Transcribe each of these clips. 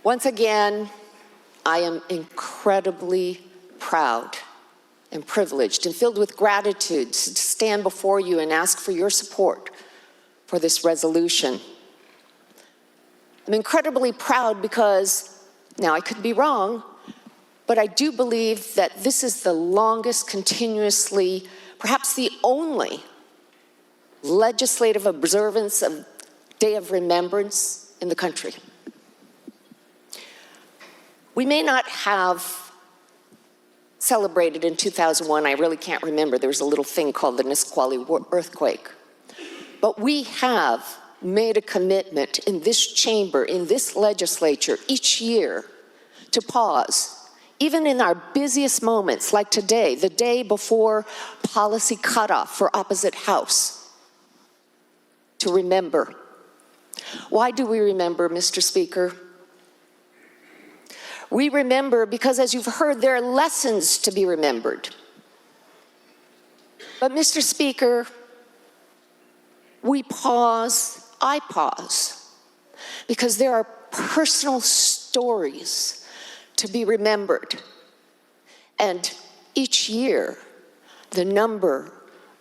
Once again, I am incredibly proud and privileged and filled with gratitude to stand before you and ask for your support for this resolution. I'm incredibly proud because, now I could be wrong, but I do believe that this is the longest continuously, perhaps the only legislative observance of Day of Remembrance in the country. We may not have celebrated in 2001, I really can't remember, there was a little thing called the Nisqually earthquake. But we have made a commitment in this chamber, in this legislature, each year to pause, even in our busiest moments, like today, the day before policy cutoff for opposite house, to remember. Why do we remember, Mr. Speaker? We remember because, as you've heard, there are lessons to be remembered. But, Mr. Speaker, we pause, I pause, because there are personal stories to be remembered. And each year, the number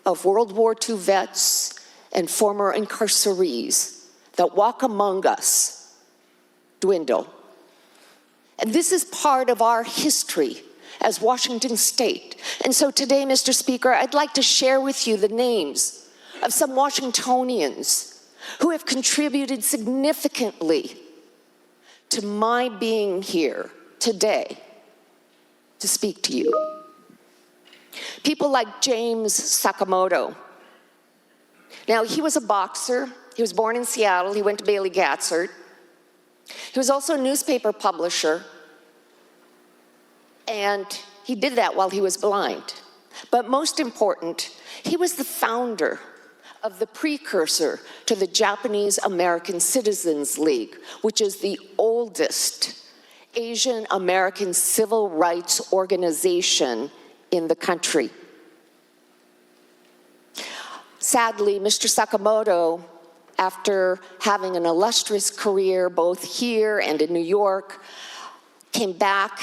of World War II vets and former incarcerees that walk among us dwindle. And this is part of our history as Washington State. And so today, Mr. Speaker, I'd like to share with you the names of some Washingtonians who have contributed significantly to my being here today to speak to you. People like James Sakamoto. Now, he was a boxer. He was born in Seattle. He went to Bailey Gatzert. He was also a newspaper publisher, and he did that while he was blind. But most important, he was the founder of the precursor to the Japanese American Citizens League, which is the oldest Asian American civil rights organization in the country. Sadly, Mr. Sakamoto, after having an illustrious career both here and in New York, came back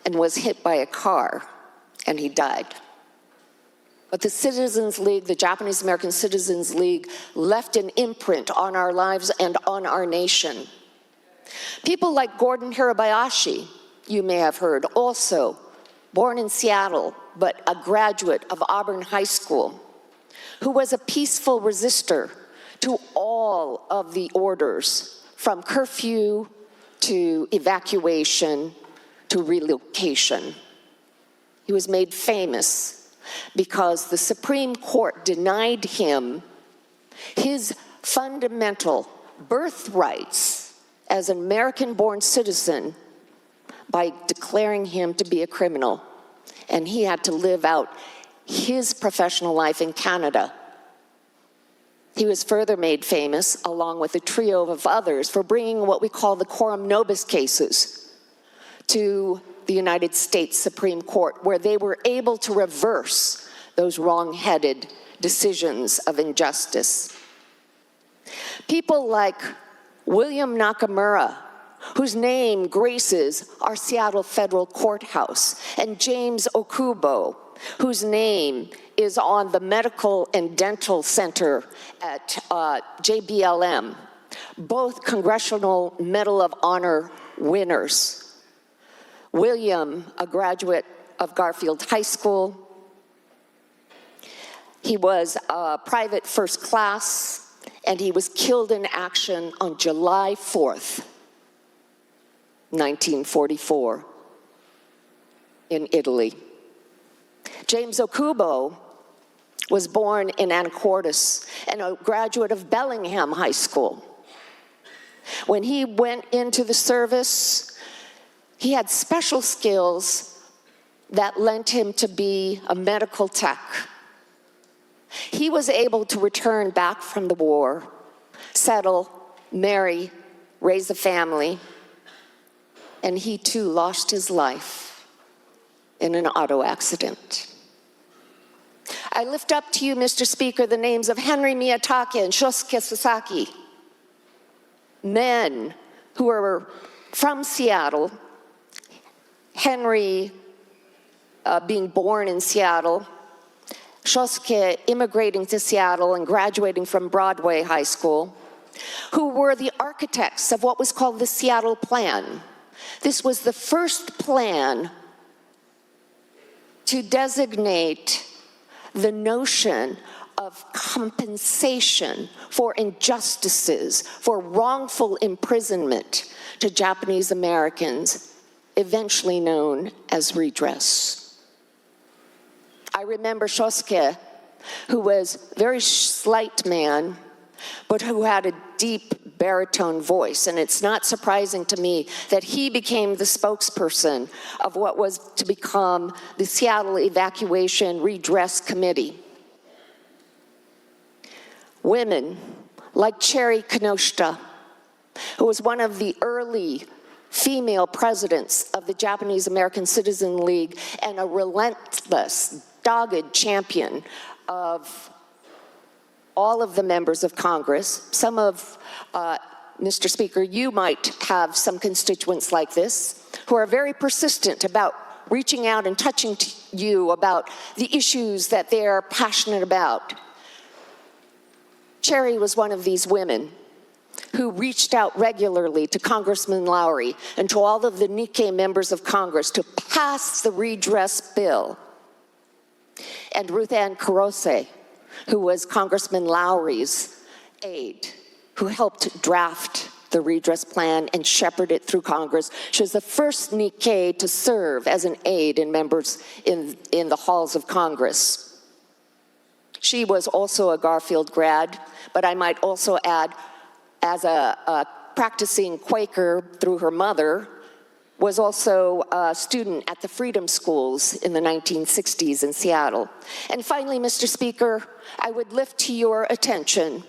and was hit by a car, and he died. But the Citizens League, the Japanese American Citizens League, left an imprint on our lives and on our nation. People like Gordon Hirabayashi, you may have heard, also born in Seattle, but a graduate of Auburn High School, who was a peaceful resistor to all of the orders, from curfew to evacuation to relocation. He was made famous because the Supreme Court denied him his fundamental birthrights as an American-born citizen by declaring him to be a criminal. And he had to live out his professional life in Canada. He was further made famous, along with a trio of others, for bringing what we call the Coram Nobis cases to the United States Supreme Court, where they were able to reverse those wrong-headed decisions of injustice. People like William Nakamura, whose name graces our Seattle Federal Courthouse, and James Okubo, whose name is on the Medical and Dental Center at JBLM, both Congressional Medal of Honor winners. William, a graduate of Garfield High School. He was a private first class, and he was killed in action on July 4th, 1944, in Italy. James Okubo was born in Anacortes and a graduate of Bellingham High School. When he went into the service, he had special skills that lent him to be a medical tech. He was able to return back from the war, settle, marry, raise a family, and he too lost his life in an auto accident. I lift up to you, Mr. Speaker, the names of Henry Miyatake and Shosuke Sasaki, men who were from Seattle, Henry being born in Seattle, Shosuke immigrating to Seattle and graduating from Broadway High School, who were the architects of what was called the Seattle Plan. This was the first plan to designate the notion of compensation for injustices, for wrongful imprisonment to Japanese Americans, eventually known as redress. I remember Shosuke, who was a very slight man, but who had a deep baritone voice. And it's not surprising to me that he became the spokesperson of what was to become the Seattle Evacuation Redress Committee. Women like Cherry Kinoshita, who was one of the early female presidents of the Japanese American Citizen League and a relentless, dogged champion of all of the members of Congress. Some of, Mr. Speaker, you might have some constituents like this who are very persistent about reaching out and touching you about the issues that they're passionate about. Cherry was one of these women who reached out regularly to Congressman Lowry and to all of the Nikkei members of Congress to pass the redress bill. And Ruth Ann Kurose, who was Congressman Lowry's aide, who helped draft the redress plan and shepherd it through Congress. She was the first Nikkei to serve as an aide in members in the halls of Congress. She was also a Garfield grad, but I might also add, as a practicing Quaker through her mother, was also a student at the Freedom Schools in the 1960s in Seattle. And finally, Mr. Speaker, I would lift to your attention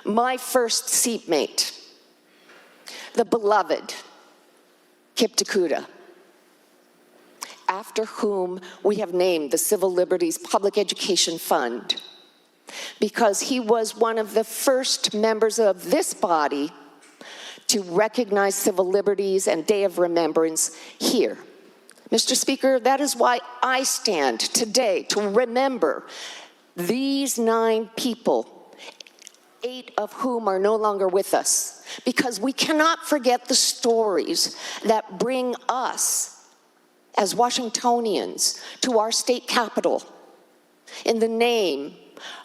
my first seatmate, the beloved Kip Takuda, after whom we have named the Civil Liberties Public Education Fund, because he was one of the first members of this body to recognize civil liberties and Day of Remembrance here. Mr. Speaker, that is why I stand today to remember these 9 people, 8 of whom are no longer with us, because we cannot forget the stories that bring us as Washingtonians to our state capitol in the name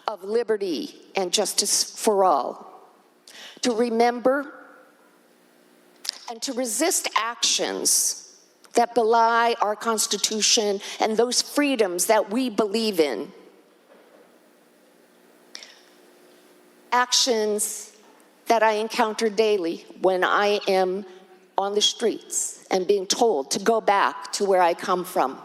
of liberty and justice for all. To remember and to resist actions that belie our Constitution and those freedoms that we believe in. Actions that I encounter daily when I am on the streets and being told to go back to where I come from.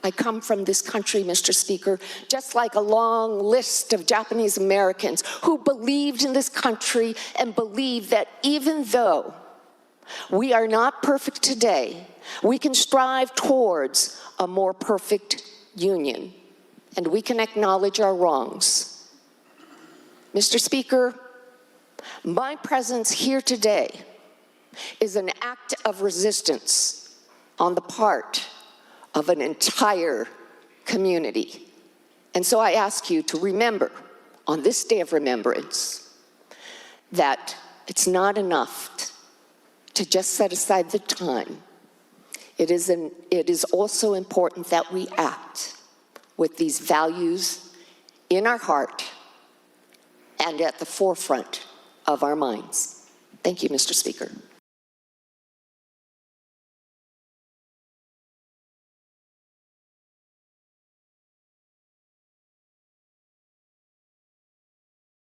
I come from this country, Mr. Speaker, just like a long list of Japanese Americans who believed in this country and believe that even though we are not perfect today, we can strive towards a more perfect union, and we can acknowledge our wrongs. Mr. Speaker, my presence here today is an act of resistance on the part of an entire community. And so I ask you to remember, on this Day of Remembrance, that it's not enough to just set aside the time. It is also important that we act with these values in our heart and at the forefront of our minds. Thank you, Mr. Speaker.